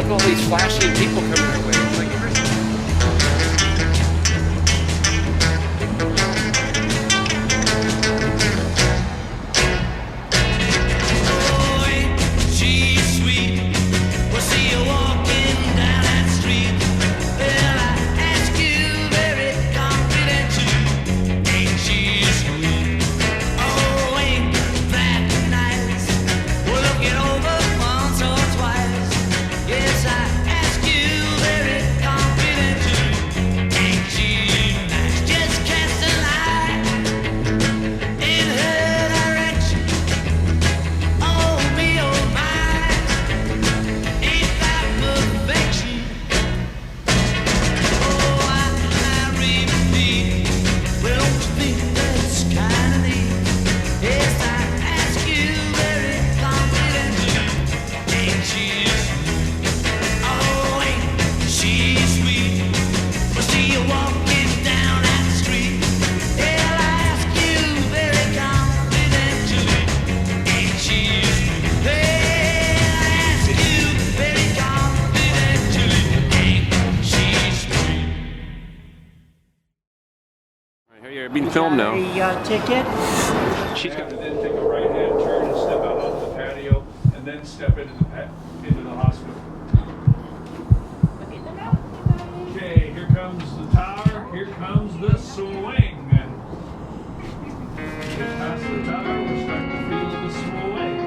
Look at all these flashing people coming our way. It's like Christmas. You're being filmed now. A ticket? She's got to then take a right-hand turn and step out onto the patio, and then step into the hospital. Okay, here comes the tower. Here comes the swing. Get past the tower, we're starting to feel the swing.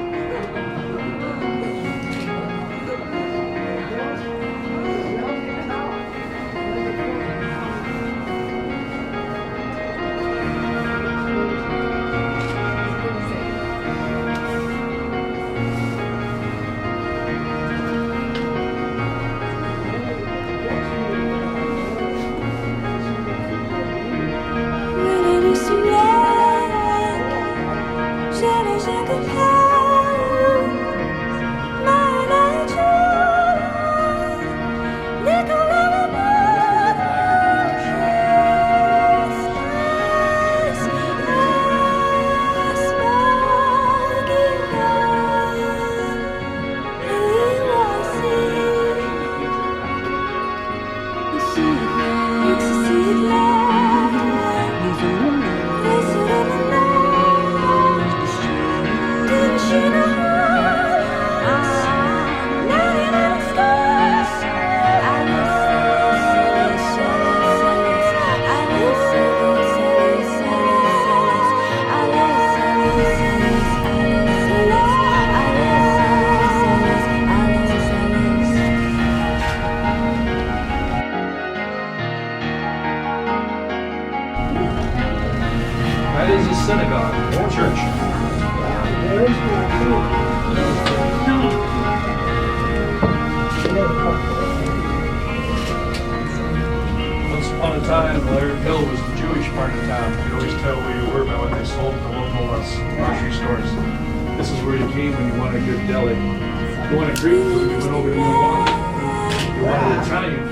That is a synagogue or church. Once upon a time, Laird Hill was the Jewish part of town. You could always tell where you were by what they sold the local grocery stores. This is where you came when you wanted a good deli. You wanted Greek food, you went over to Milwaukee. You wanted Italian.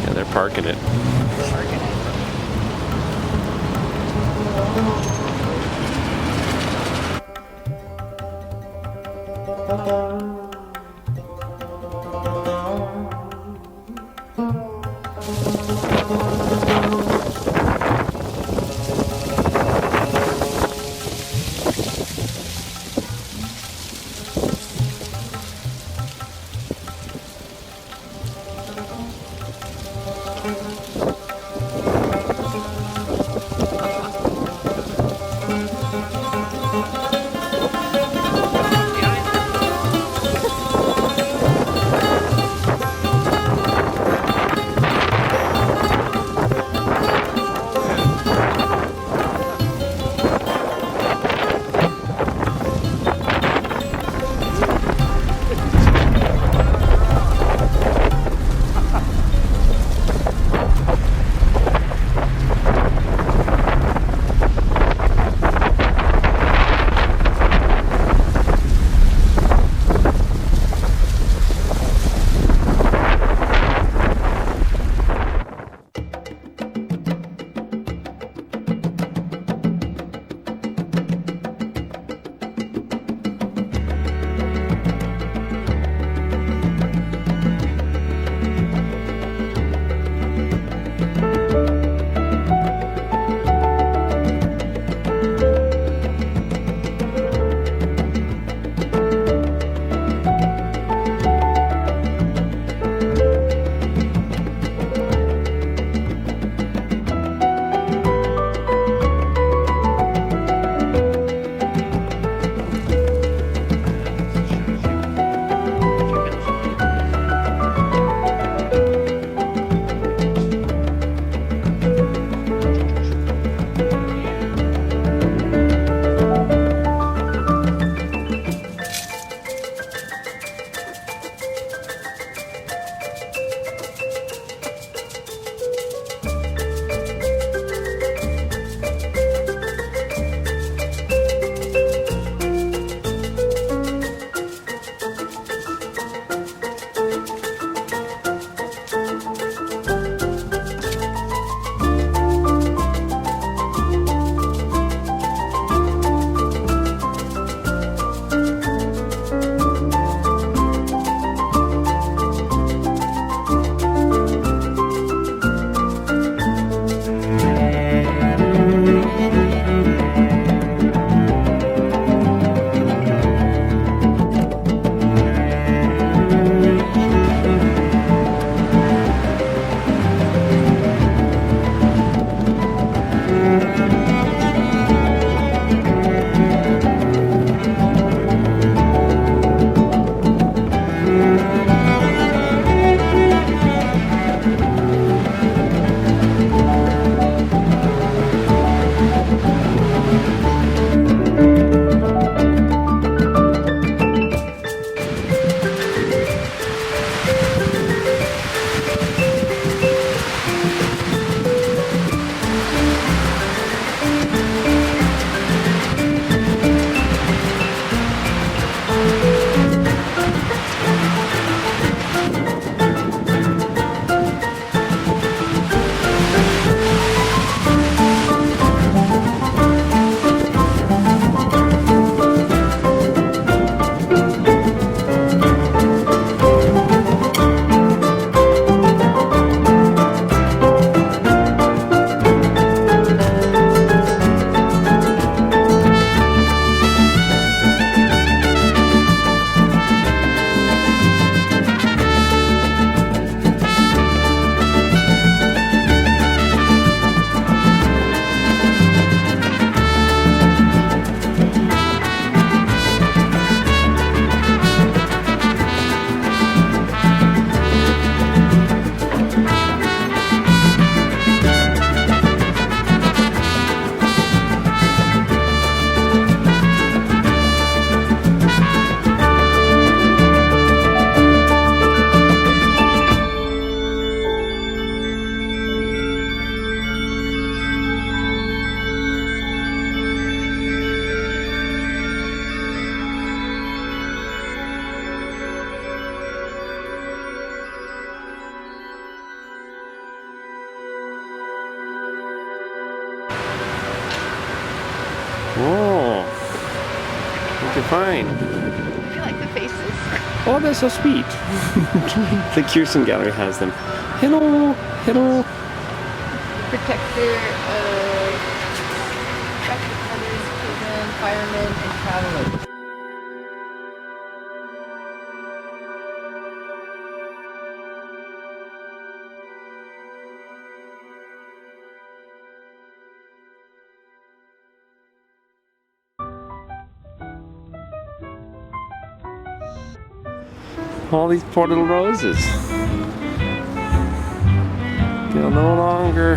Yeah, they're parking it. Oh, what'd you find? I like the faces. Oh, that's so sweet. The Kirsten Gallery has them. Hello, hello. Protector of traffic runners, prison, firemen, and travelers. All these poor little roses. They'll no longer.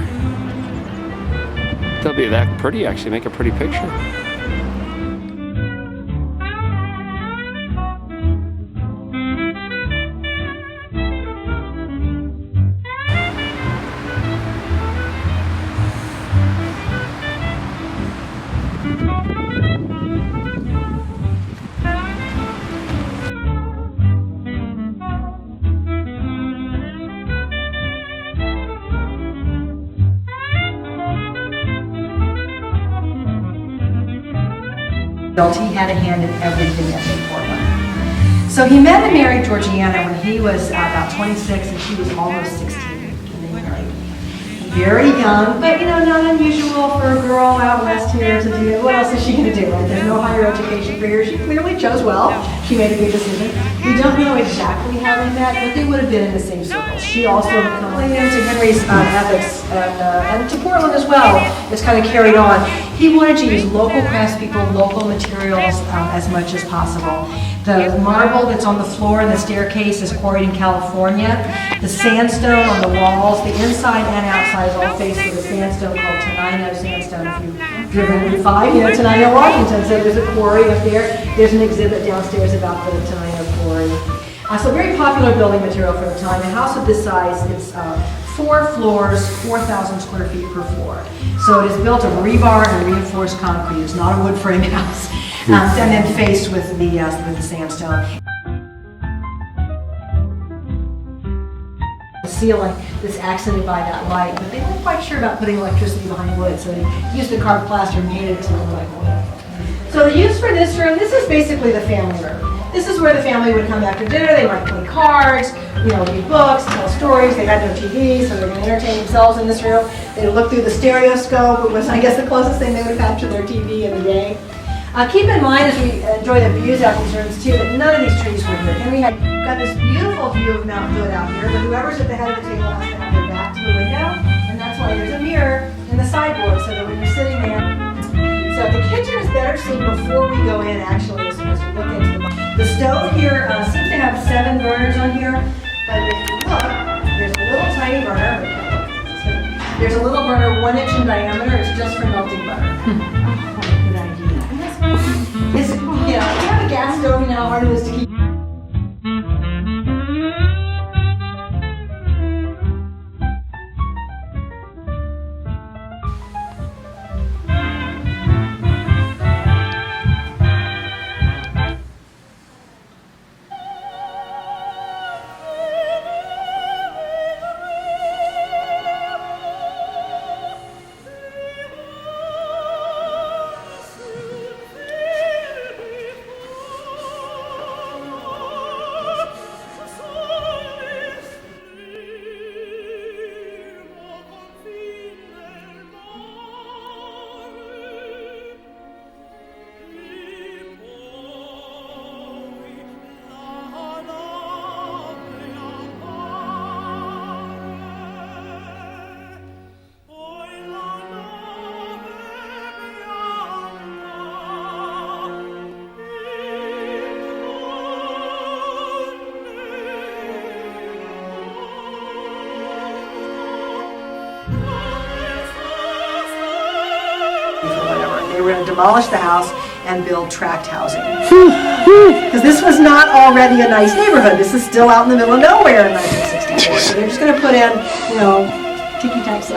They'll be that pretty, actually, make a pretty picture. He had a hand in everything in Portland. So he met and married Georgiana when he was about 26 and she was almost 16. And they married. Very young, but you know, not unusual for a girl out west here to do. What else is she going to do? Right? There's no higher education for her. She clearly chose well. She made a good decision. We don't know exactly how they met, but they would have been in the same circles. She also coming into Henry's ethics and to Portland as well. It's kind of carried on. He wanted to use local craftspeople, local materials as much as possible. The marble that's on the floor in the staircase is quarried in California. The sandstone on the walls, the inside and outside is all faced with a sandstone called Tenino sandstone. If you've driven Route 5, you know Tenino, Washington. So there's a quarry up there. There's an exhibit downstairs about the Tenino quarry. So very popular building material for the time. A house of this size, it's 4 floors, 4,000 square feet per floor. So it is built of rebar and reinforced concrete. It's not a wood frame house. And then faced with the sandstone. The ceiling that's accented by that light, but they weren't quite sure about putting electricity behind wood, so they used the carved plaster and painted it to look like wood. So the use for this room, this is basically the family room. This is where the family would come after dinner. They might play cards, you know, read books, tell stories. They had no TV, so they're going to entertain themselves in this room. They would look through the stereoscope. It was, I guess, the closest thing they would have had to their TV in the day. Keep in mind, as we enjoy the views out these rooms too, that none of these trees were here. Henry had got this beautiful view of Mount Hood out here, but whoever's at the head of the table has to have their back to the window, and that's why there's a mirror in the sideboard, so that when you're sitting there. So the kitchen is better seen before we go in, actually, as we look into the stove here seems to have 7 burners on here, but if you look, there's a little tiny burner. There's a little burner 1 inch in diameter. It's just for melting butter. Good idea. It's, you know, if you have a gas stove, you know how hard it is to keep. They were going to demolish the house and build tract housing. Because this was not already a nice neighborhood. This is still out in the middle of nowhere in 1964. So they're just going to put in, you know, tiki-tacs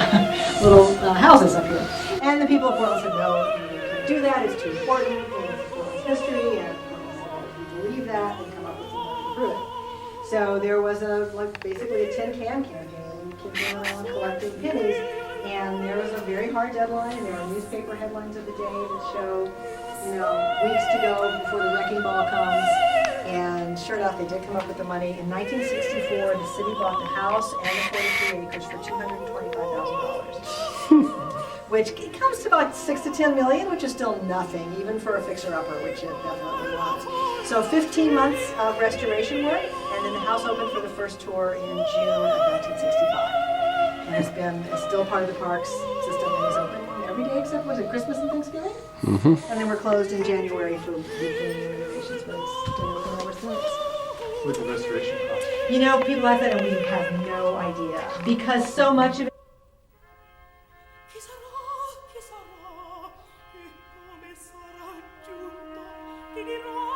little houses up here. And the people of Portland said, no, you can't do that. It's too important in Portland's history. And if you believe that, then come up with something to prove it. So there was basically a tin can campaign. Kids went around collecting pennies. And there was a very hard deadline, and there are newspaper headlines of the day that show, weeks to go before the wrecking ball comes. And sure enough, they did come up with the money. In 1964, the city bought the house and the 43 acres for $225,000. Which it comes to about 6 to 10 million, which is still nothing, even for a fixer-upper, which it definitely was. So 15 months of restoration work, and then the house opened for the first tour in June of 1965. And it's still part of the parks system, and is open every day except, was it Christmas and Thanksgiving? Mm-hmm. And then we're closed in January for weekly renovations, but it's been open ever since. With the restoration cost. People like that, and we have no idea, because so much of it Chi sarà, e come sarà giunto, ti dirò